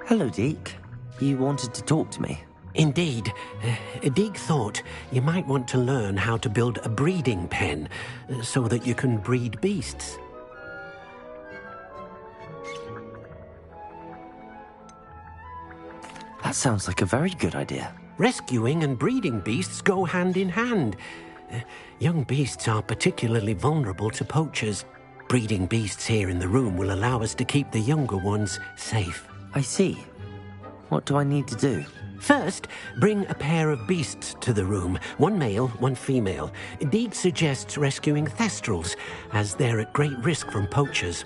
Hello, Deke. You wanted to talk to me? Indeed. Deke thought you might want to learn how to build a breeding pen so that you can breed beasts. That sounds like a very good idea. Rescuing and breeding beasts go hand in hand. Young beasts are particularly vulnerable to poachers. Breeding beasts here in the room will allow us to keep the younger ones safe. I see. What do I need to do? First, bring a pair of beasts to the room. One male, one female. Deke suggests rescuing thestrals, as they're at great risk from poachers.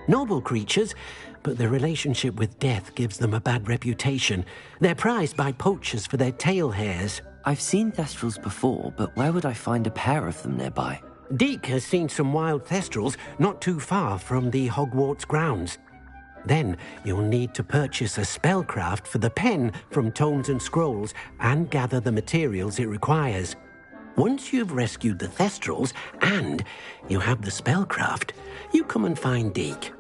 Noble creatures, but their relationship with death gives them a bad reputation. They're prized by poachers for their tail hairs. I've seen thestrals before, but where would I find a pair of them nearby? Deke has seen some wild thestrals not too far from the Hogwarts grounds. Then you'll need to purchase a spellcraft for the pen from Tomes and Scrolls and gather the materials it requires. Once you've rescued the thestrals and you have the spellcraft, you come and find Deke.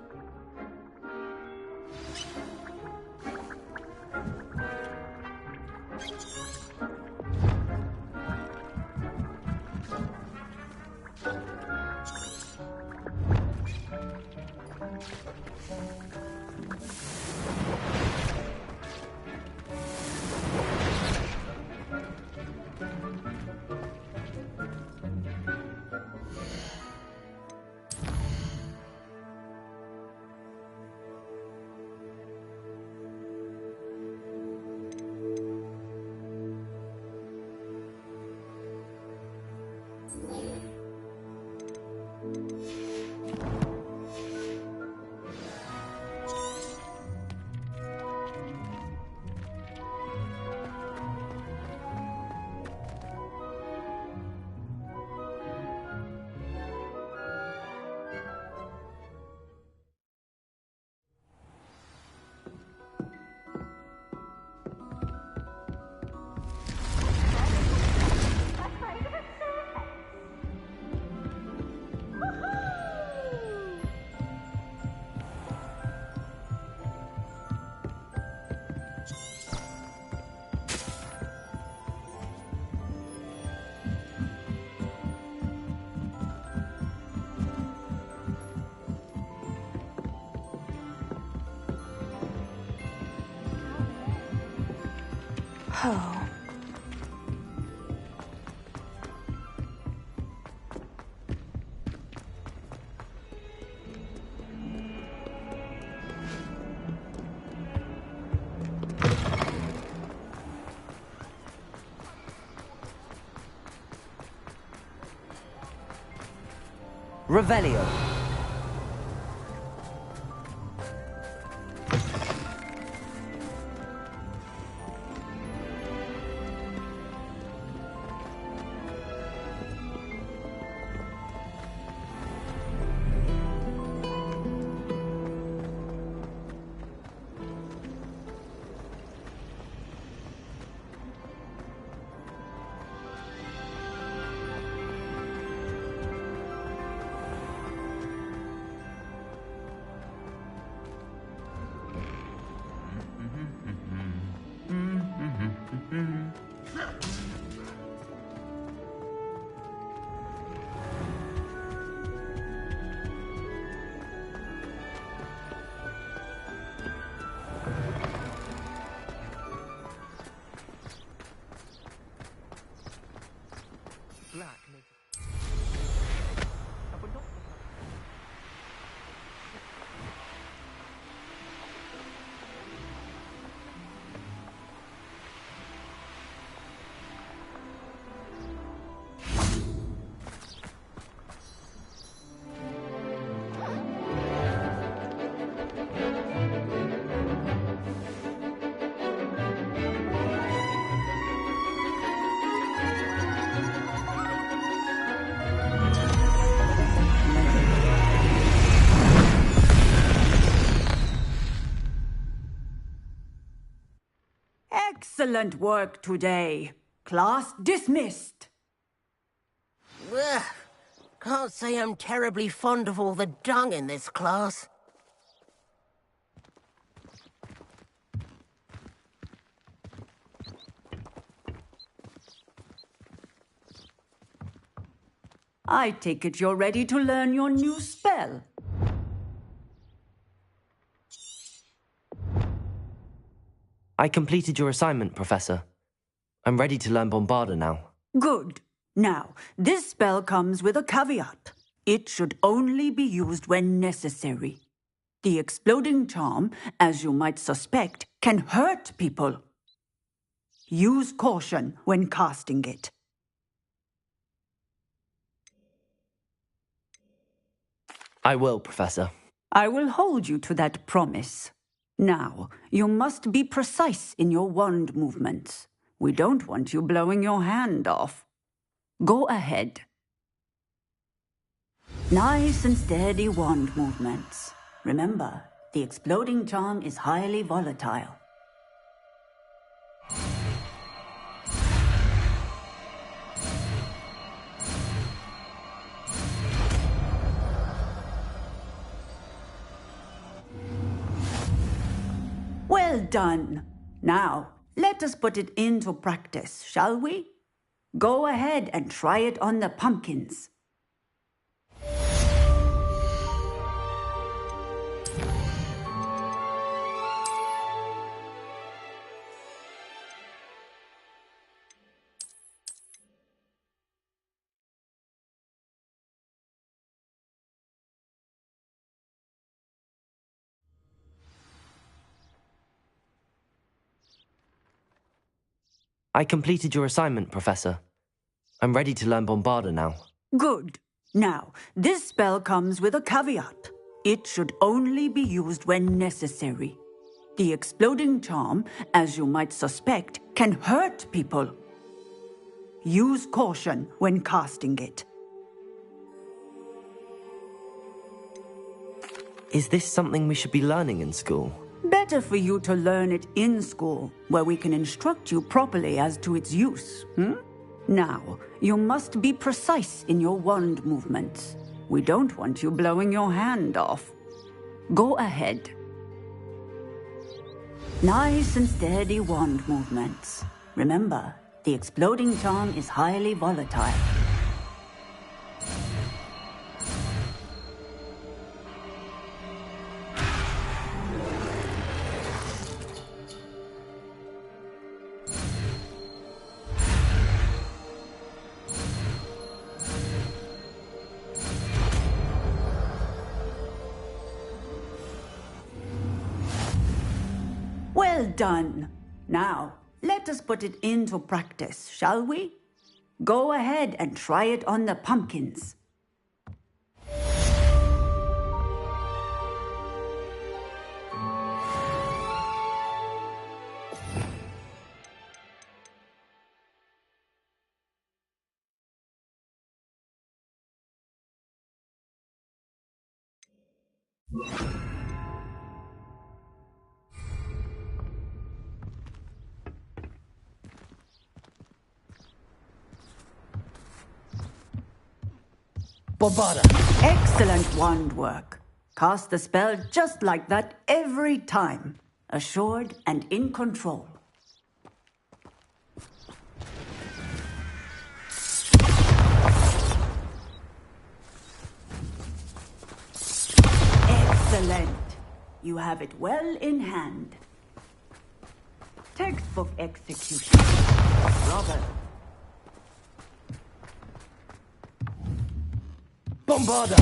Oh. Revelio. Excellent work today. Class dismissed. Can't say I'm terribly fond of all the dung in this class. I take it you're ready to learn your new spell. I completed your assignment, Professor. I'm ready to learn Bombarda now. Good. Now, this spell comes with a caveat. It should only be used when necessary. The exploding charm, as you might suspect, can hurt people. Use caution when casting it. I will, Professor. I will hold you to that promise. Now, you must be precise in your wand movements. We don't want you blowing your hand off. Go ahead. Nice and steady wand movements. Remember, the exploding charm is highly volatile. Well done. Now, let us put it into practice, shall we? Go ahead and try it on the pumpkins. I completed your assignment, Professor. I'm ready to learn Bombarda now. Good. Now, this spell comes with a caveat. It should only be used when necessary. The exploding charm, as you might suspect, can hurt people. Use caution when casting it. Is this something we should be learning in school? Better for you to learn it in school, where we can instruct you properly as to its use. Now, you must be precise in your wand movements. We don't want you blowing your hand off. Go ahead. Nice and steady wand movements. Remember, the exploding charm is highly volatile. Well done. Now, let us put it into practice, shall we? Go ahead and try it on the pumpkins. Bombarda! Excellent wand work. Cast the spell just like that every time. Assured and in control. Excellent. You have it well in hand. Textbook execution. Robert. Bombarda!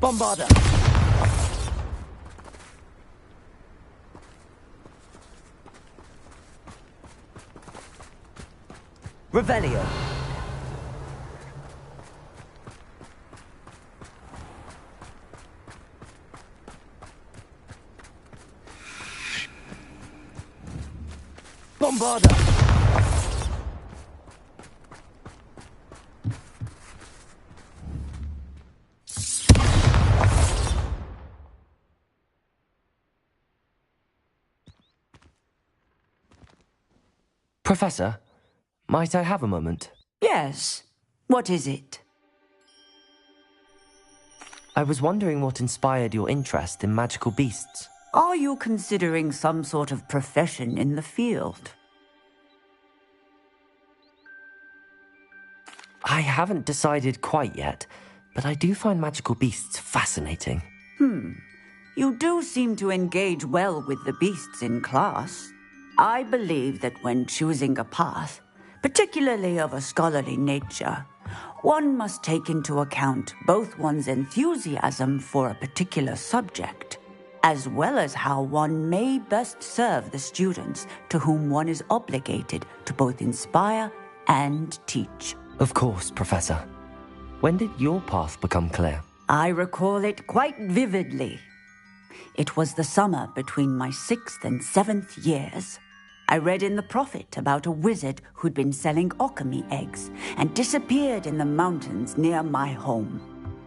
Bombarda! Revelio! Professor, might I have a moment? Yes. What is it? I was wondering what inspired your interest in magical beasts. Are you considering some sort of profession in the field? I haven't decided quite yet, but I do find magical beasts fascinating. You do seem to engage well with the beasts in class. I believe that when choosing a path, particularly of a scholarly nature, one must take into account both one's enthusiasm for a particular subject, as well as how one may best serve the students to whom one is obligated to both inspire and teach. Of course, Professor. When did your path become clear? I recall it quite vividly. It was the summer between my 6th and 7th years. I read in the Prophet about a wizard who'd been selling alchemy eggs and disappeared in the mountains near my home.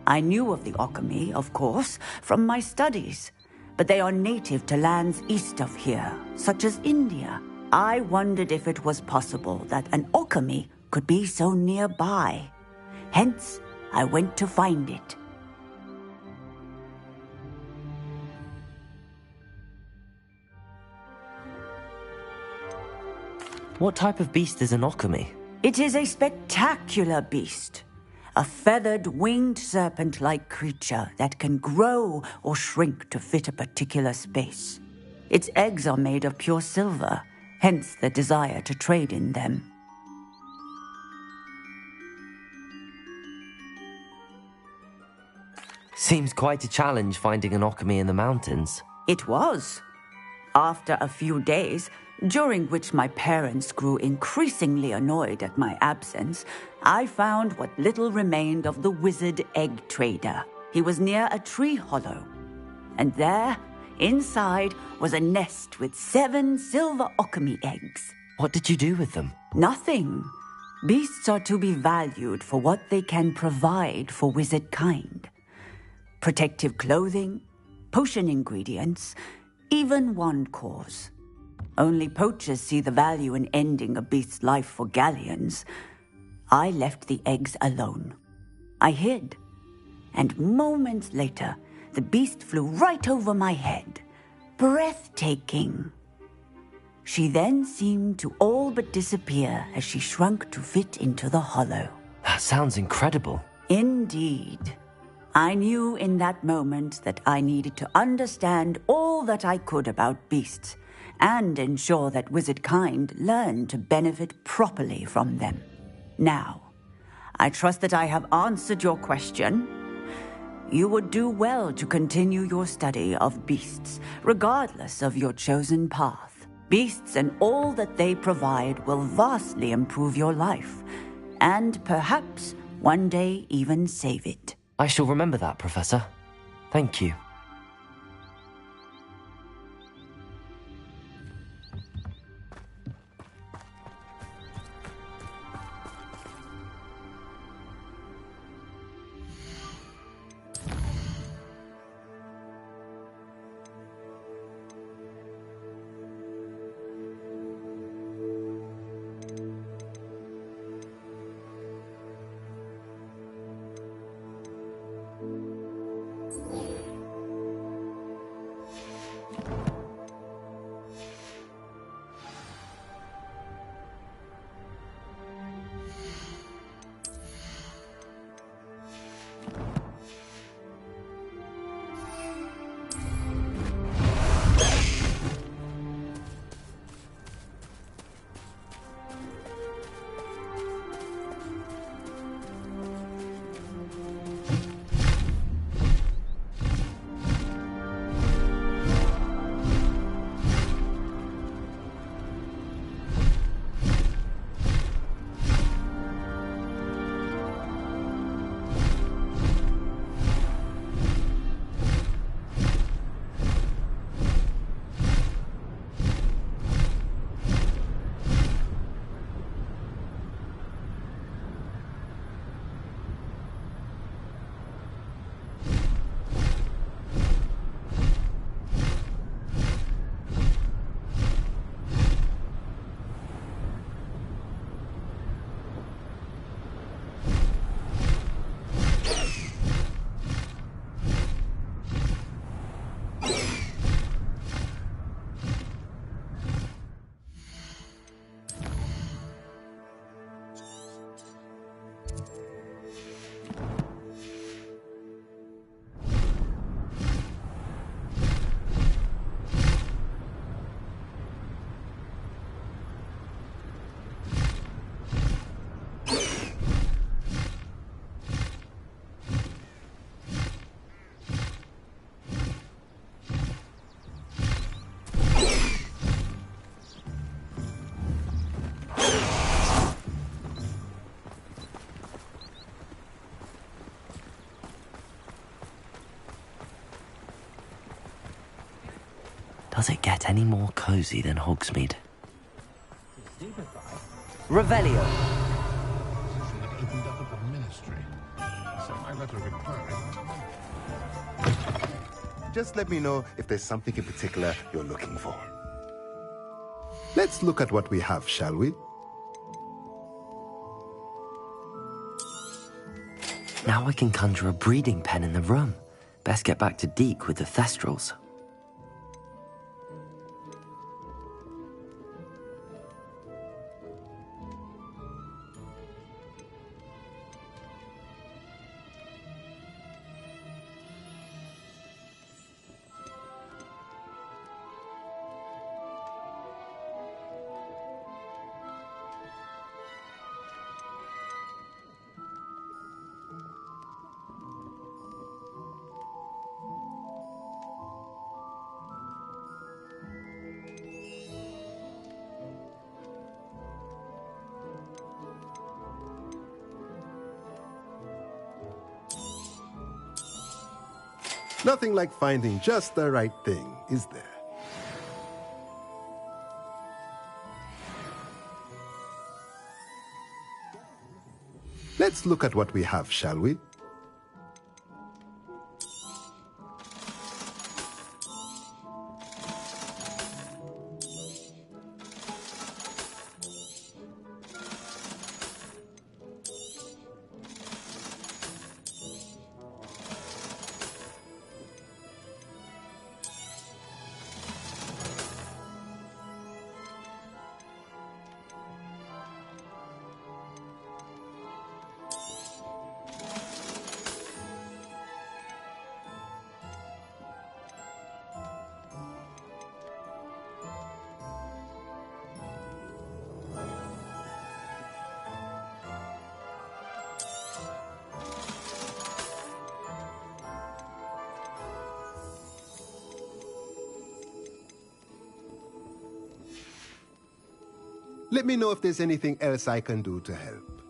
I knew of the alchemy, of course, from my studies, but they are native to lands east of here, such as India. I wondered if it was possible that an alchemy could be so nearby. Hence, I went to find it. What type of beast is an alchemy? It is a spectacular beast. A feathered, winged serpent-like creature that can grow or shrink to fit a particular space. Its eggs are made of pure silver, hence the desire to trade in them. Seems quite a challenge finding an alchemy in the mountains. It was. After a few days, during which my parents grew increasingly annoyed at my absence, I found what little remained of the wizard egg trader. He was near a tree hollow, and there, inside, was a nest with 7 silver alchemy eggs. What did you do with them? Nothing. Beasts are to be valued for what they can provide for wizard kind. Protective clothing, potion ingredients, even wand cores. Only poachers see the value in ending a beast's life for galleons. I left the eggs alone. I hid, and moments later, the beast flew right over my head. Breathtaking. She then seemed to all but disappear as she shrunk to fit into the hollow. That sounds incredible. Indeed. I knew in that moment that I needed to understand all that I could about beasts and ensure that wizard kind learned to benefit properly from them. Now, I trust that I have answered your question. You would do well to continue your study of beasts, regardless of your chosen path. Beasts and all that they provide will vastly improve your life, and perhaps one day even save it. I shall remember that, Professor. Thank you. Does it get any more cozy than Hogsmeade? Revelio. Opened up at the ministry, so my letter replied. Just let me know if there's something in particular you're looking for. Let's look at what we have, shall we? Now I can conjure a breeding pen in the room. Best get back to Deke with the Thestrals. Nothing like finding just the right thing, is there? Let's look at what we have, shall we? Let me know if there's anything else I can do to help.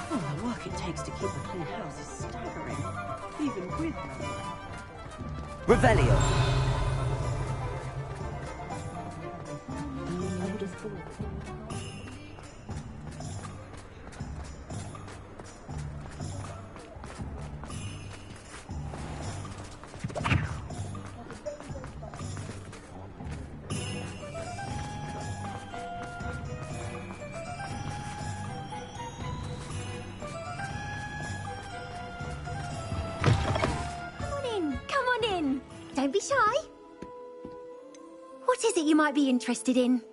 Oh, the work it takes to keep a clean house is staggering, even with Revelio. I would have thought. Don't be shy. What is it you might be interested in?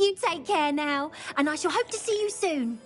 You take care now, and I shall hope to see you soon.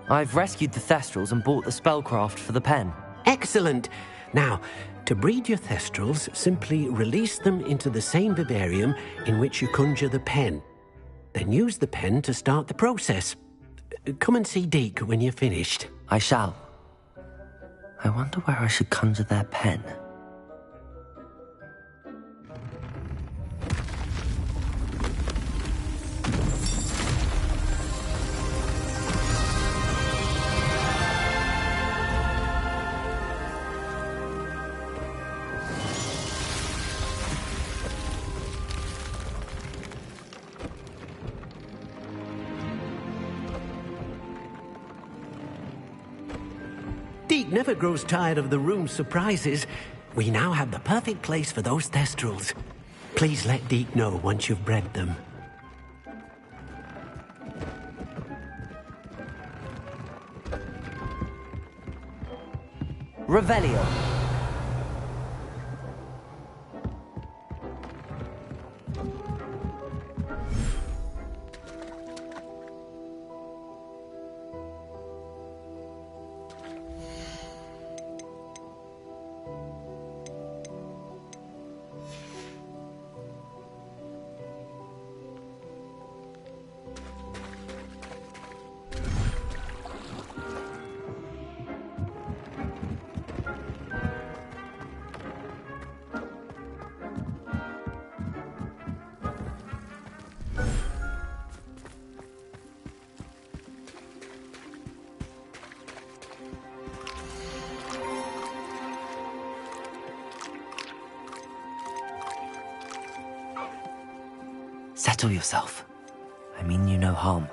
I've rescued the Thestrals and bought the spellcraft for the pen. Excellent. Now, to breed your Thestrals, simply release them into the same vivarium in which you conjure the pen. Then use the pen to start the process. Come and see Deke when you're finished. I shall. I wonder where I should conjure their pen. Deke never grows tired of the room's surprises. We now have the perfect place for those Thestrals. Please let Deke know once you've bred them. Revelio. Settle yourself. I mean you no harm.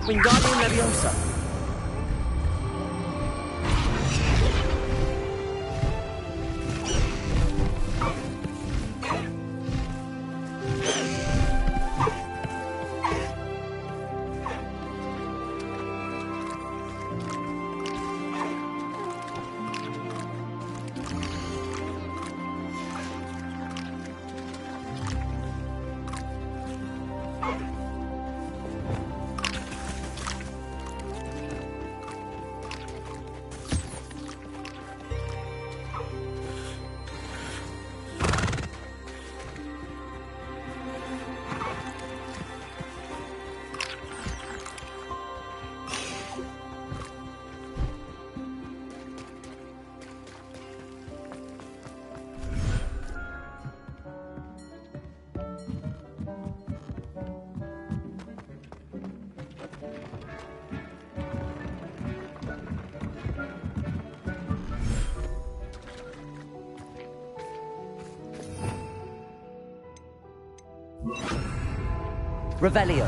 Wingardium Leviosa. Revelio.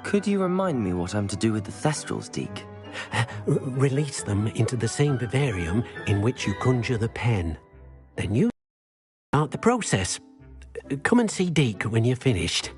Could you remind me what I'm to do with the Thestrals, Deke? Release them into the same vivarium in which you conjure the pen. Then you start the process. Come and see Deke when you're finished.